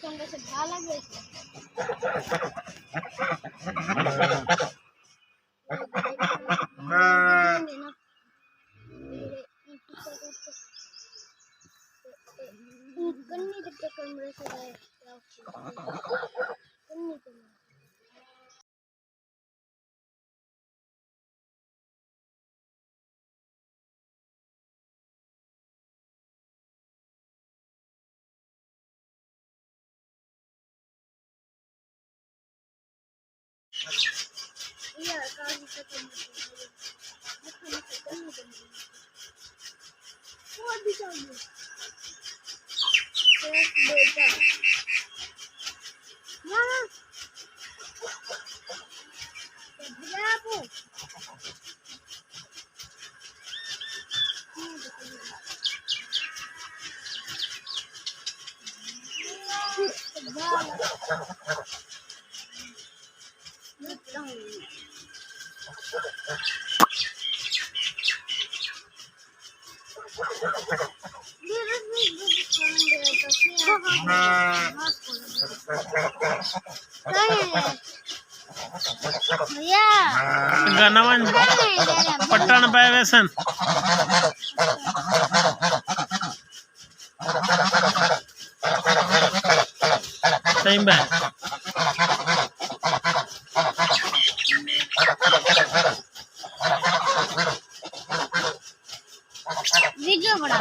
तुमको से भाला गए कन्नी के चक्कर में से गए कन्नी के ये काफी चक्कर में वो भी चाहिए बेटा मामा भैया आपको गनवन पट्टन पे वैसन सही में वीडियो बना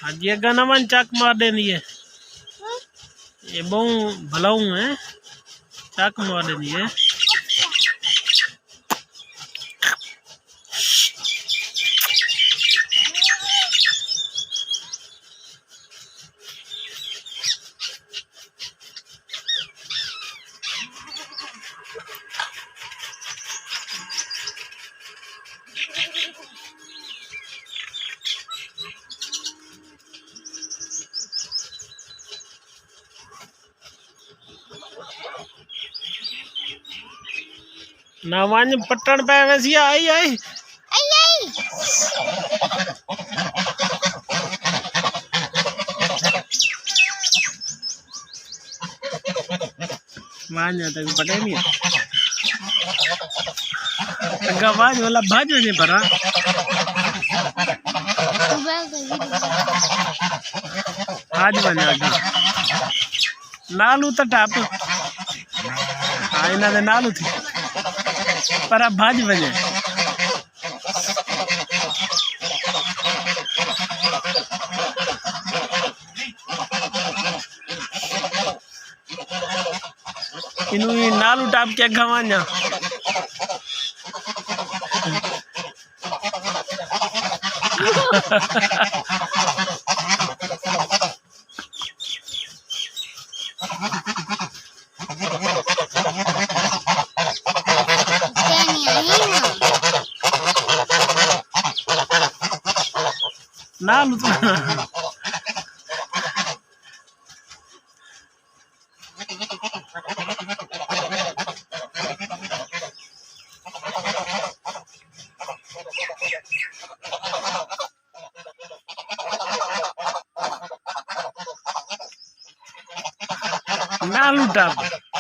आज ये गनवन चक मार देनी है ये बहु भलाऊ है चक मार देनी है नावान पट्टन पे वैसी आई आई मान जाता है पटे नहीं गवाज वाला भाज नहीं भरा आज बने आगे नालू तो टाप आईना दे नालू थी पर अब भाज बजे इनु नालू टाप के घवाना नालू नालू टाप